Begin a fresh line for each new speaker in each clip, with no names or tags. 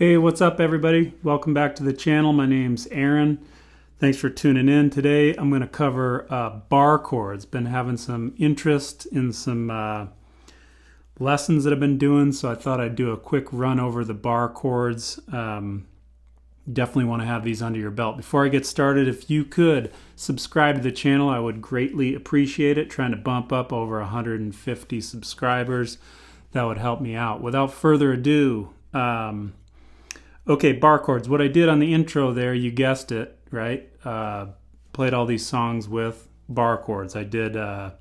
Hey, what's up everybody? Welcome back to the channel. My name's Aaron. Thanks for tuning in. Today I'm going to cover bar chords. Been having some interest in some lessons that I've been doing, so I thought I'd do a quick run over the bar chords. Definitely want to have these under your belt. Before I get started, if you could subscribe to the channel, I would greatly appreciate it. Trying to bump up over 150 subscribers. That would help me out. Without further ado, okay, bar chords. What I did on the intro there, you guessed it, right? Played all these songs with bar chords. I did a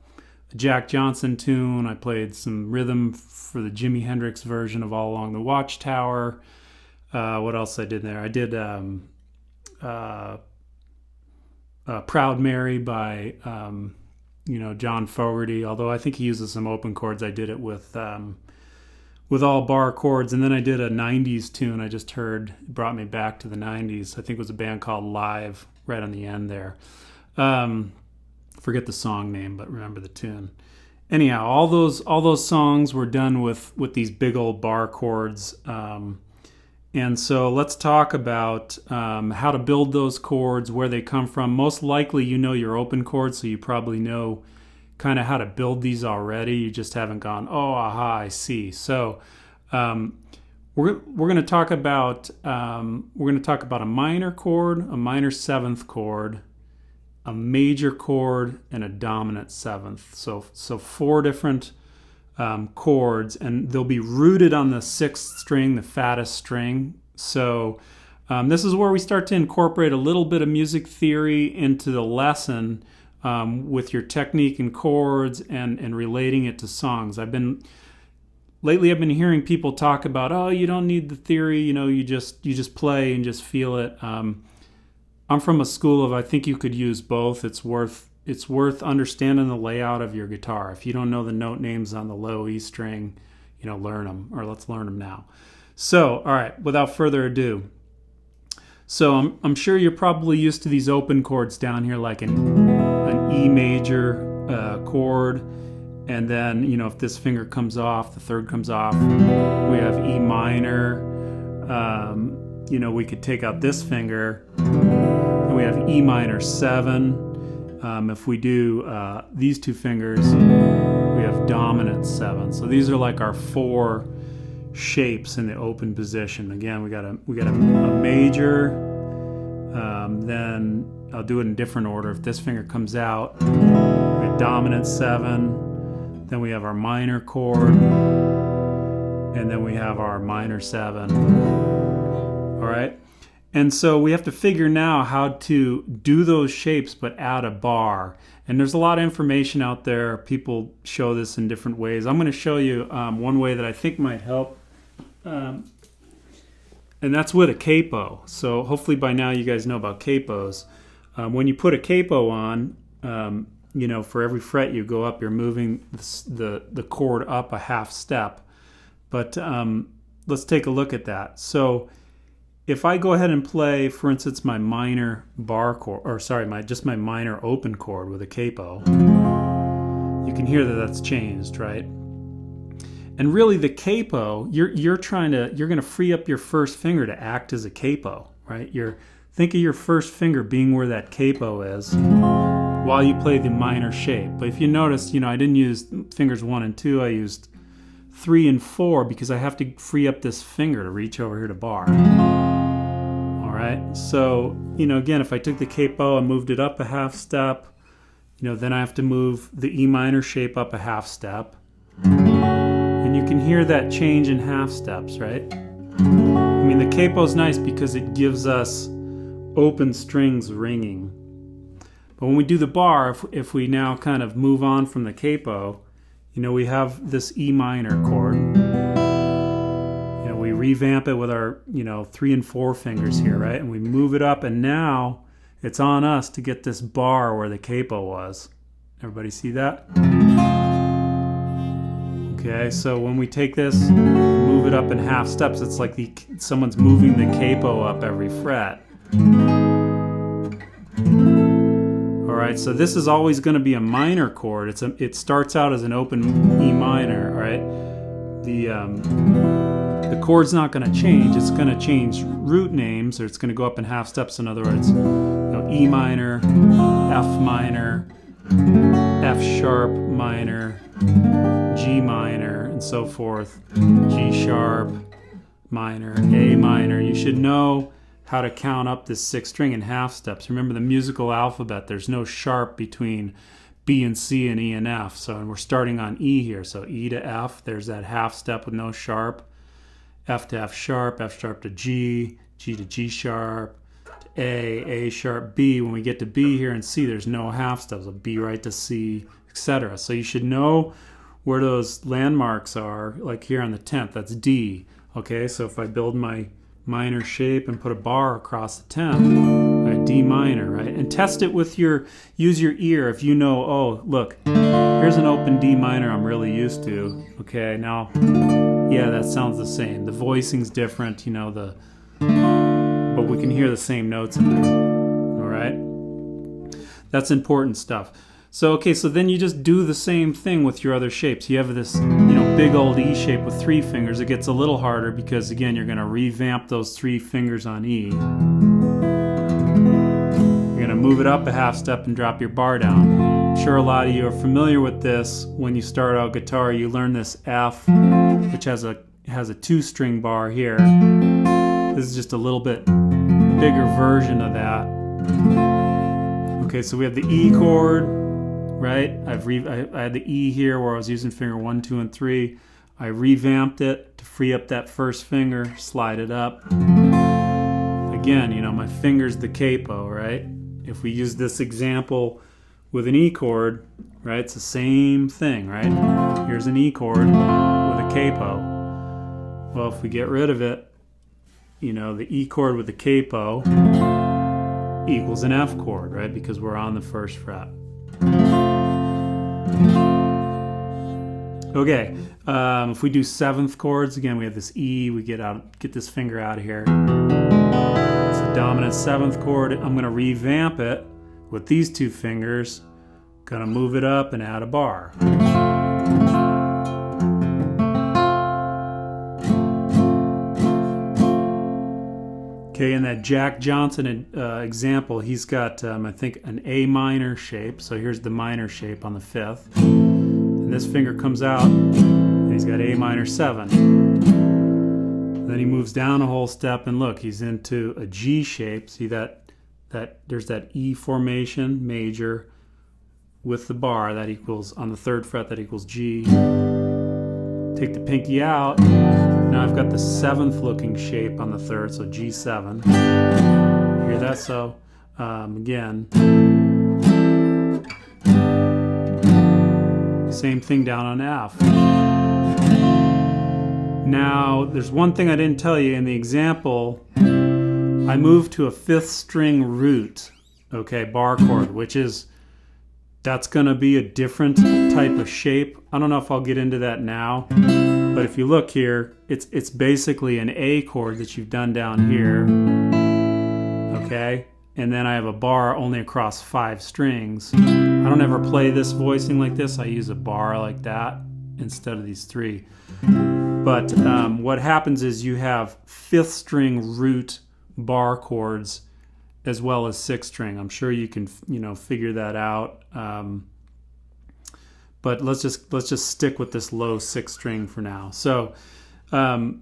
Jack Johnson tune. I played some rhythm for the Jimi Hendrix version of All Along the Watchtower. What else I did there? I did Proud Mary by John Fogerty. Although I think he uses some open chords. I did it with all bar chords. And then I did a 90s tune I just heard. It brought me back to the 90s. I think it was a band called Live, right on the end there. Forget the song name, but remember the tune. Anyhow, all those songs were done with these big old bar chords. And so let's talk about how to build those chords, where they come from. Most likely you know your open chords, so you probably know kind of how to build these already. You just haven't gone, oh, aha, I see. So we're going to talk about a minor chord, a minor seventh chord, a major chord, and a dominant seventh. So four different chords, and they'll be rooted on the sixth string, the fattest string. So this is where we start to incorporate a little bit of music theory into the lesson. With your technique and chords and relating it to songs. Lately I've been hearing people talk about, oh, you don't need the theory, you just play and just feel it. I'm from a school of, I think you could use both. It's worth understanding the layout of your guitar. If you don't know the note names on the low E string, learn them, or let's learn them now. So, all right, without further ado. So I'm sure you're probably used to these open chords down here, like an E major chord, and then if this finger comes off, the third comes off. We have E minor. We could take out this finger, and we have E minor 7. If we do these two fingers, we have dominant 7. So these are like our four shapes in the open position. Again, we got a major. Then I'll do it in different order. If this finger comes out, we have dominant 7. Then we have our minor chord, and then we have our minor 7. All right. And so we have to figure now how to do those shapes but add a bar. And there's a lot of information out there. People show this in different ways. I'm going to show you one way that I think might help. And that's with a capo. So hopefully by now you guys know about capos. When you put a capo on, for every fret you go up, you're moving the chord up a half step. But let's take a look at that. So if I go ahead and play, for instance, my minor bar chord, or sorry, my minor open chord with a capo, you can hear that that's changed, right? And really the capo, you're going to free up your first finger to act as a capo, right? Think of your first finger being where that capo is while you play the minor shape. But if you notice, I didn't use fingers 1 and 2, I used 3 and 4 because I have to free up this finger to reach over here to bar. All right, so, again, if I took the capo and moved it up a half step, then I have to move the E minor shape up a half step. And you can hear that change in half steps, right? The capo's nice because it gives us open strings ringing. But when we do the bar, if we now kind of move on from the capo, we have this E minor chord. We revamp it with our, 3 and 4 fingers here, right? And we move it up, and now it's on us to get this bar where the capo was. Everybody see that? Okay, so when we take this, move it up in half steps, it's like someone's moving the capo up every fret. All right, so this is always going to be a minor chord. It starts out as an open E minor, all right? the chord's not going to change. It's going to change root names, or it's going to go up in half steps. In other words, E minor, F minor, F sharp minor, G minor, and so forth, G sharp minor, A minor. You should know how to count up this sixth string in half steps. Remember the musical alphabet, there's no sharp between B and C and E and F. So we're starting on E here. So E to F, there's that half step with no sharp. F to F sharp to G, G to G sharp, to A sharp, B. When we get to B here and C, there's no half steps. So B right to C, etc. So you should know where those landmarks are, like here on the 10th, that's D. Okay, so if I build my minor shape and put a bar across the 10th, right, D minor, right? And test it with use your ear. If you know, oh, look, here's an open D minor I'm really used to. Okay, now, yeah, that sounds the same. The voicing's different, you know, but we can hear the same notes in there, all right? That's important stuff. So, okay, so then you just do the same thing with your other shapes. You have this, big old E shape with 3 fingers. It gets a little harder because, again, you're going to revamp those 3 fingers on E. You're going to move it up a half step and drop your bar down. I'm sure a lot of you are familiar with this. When you start out guitar, you learn this F, which has a 2-string bar here. This is just a little bit bigger version of that. Okay, so we have the E chord. Right? I had the E here where I was using finger 1, 2, and 3. I revamped it to free up that first finger, slide it up. Again, my finger's the capo, right? If we use this example with an E chord, right, it's the same thing, right? Here's an E chord with a capo. Well, if we get rid of it, the E chord with the capo equals an F chord, right? Because we're on the first fret. Okay, if we do 7th chords, again, we have this E, we get this finger out of here. It's a dominant 7th chord. I'm going to revamp it with these 2 fingers. Going to move it up and add a bar. Okay, in that Jack Johnson example, he's got, I think, an A minor shape. So here's the minor shape on the 5th. And this finger comes out, and he's got A minor 7. Then he moves down a whole step, and look, he's into a G shape. See that there's that E formation, major, with the bar. That equals, on the 3rd fret, that equals G. Take the pinky out. Now I've got the 7th looking shape on the 3rd, so G7. You hear that? So again, same thing down on F. Now there's one thing I didn't tell you in the example. I moved to a 5th string root, okay, bar chord, that's going to be a different type of shape. I don't know if I'll get into that now, but if you look here, it's basically an A chord that you've done down here, okay? And then I have a bar only across 5 strings. I don't ever play this voicing like this. I use a bar like that instead of these 3. But what happens is you have 5th string root bar chords as well as 6th string. I'm sure you can, figure that out. But let's just stick with this low 6th string for now. So, a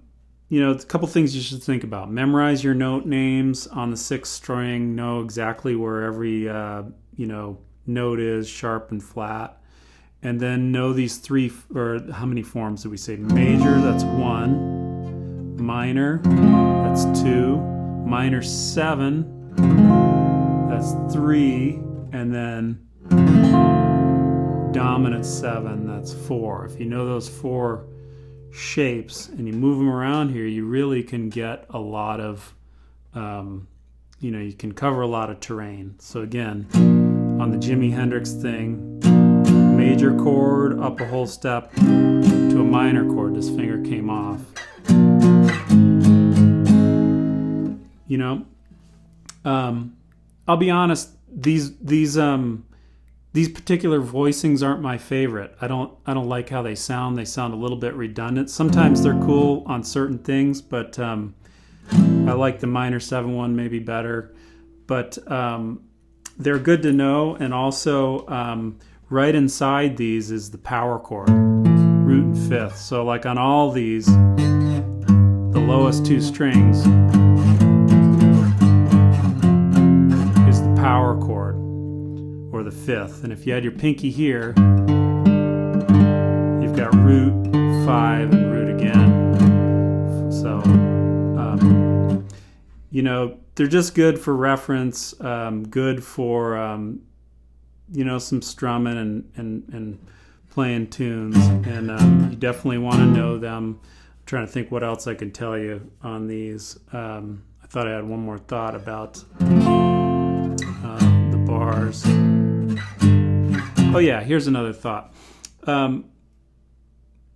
couple things you should think about. Memorize your note names on the 6th string. Know exactly where every, note is, sharp and flat. And then know these 3, or how many forms did we say? Major, that's 1. Minor, that's 2. Minor 7, that's 3, and then dominant 7, that's 4. If you know those 4 shapes and you move them around here, you really can get a lot of, you can cover a lot of terrain. So again, on the Jimi Hendrix thing, major chord, up a whole step to a minor chord, this finger came off. I'll be honest, these These particular voicings aren't my favorite. I don't like how they sound. They sound a little bit redundant. Sometimes they're cool on certain things, but I like the minor 7-1 maybe better. But they're good to know. And also right inside these is the power chord, root and fifth. So like on all these, the lowest two strings is the power chord, or the fifth. And if you had your pinky here, you've got root, 5, and root again. So, you know, they're just good for reference, good for, you know, some strumming and playing tunes. And you definitely want to know them. I'm trying to think what else I can tell you on these. I thought I had one more thought about the bars. Oh yeah, here's another thought.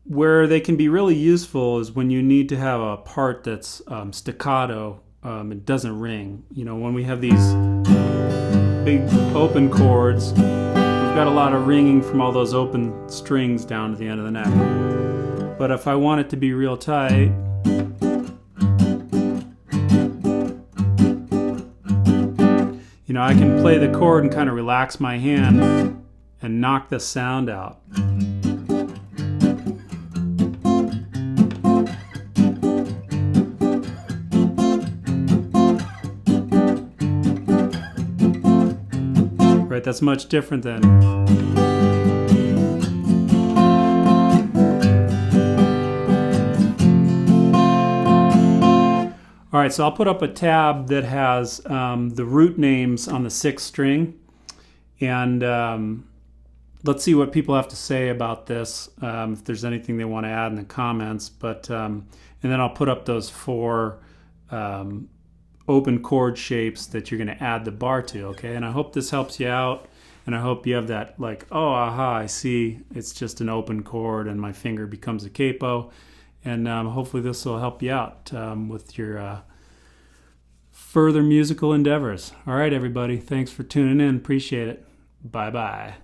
Where they can be really useful is when you need to have a part that's staccato, it doesn't ring. You know, when we have these big open chords, we've got a lot of ringing from all those open strings down to the end of the neck. But if I want it to be real tight, you know, I can play the chord and kind of relax my hand and knock the sound out. Right, that's much different than... All right, so I'll put up a tab that has the root names on the 6th string, and let's see what people have to say about this, if there's anything they want to add in the comments. But and then I'll put up those 4 open chord shapes that you're going to add the bar to, okay? And I hope this helps you out, and I hope you have that, like, oh, aha, I see, it's just an open chord and my finger becomes a capo. And hopefully this will help you out with your further musical endeavors. All right, everybody, thanks for tuning in. Appreciate it. Bye-bye.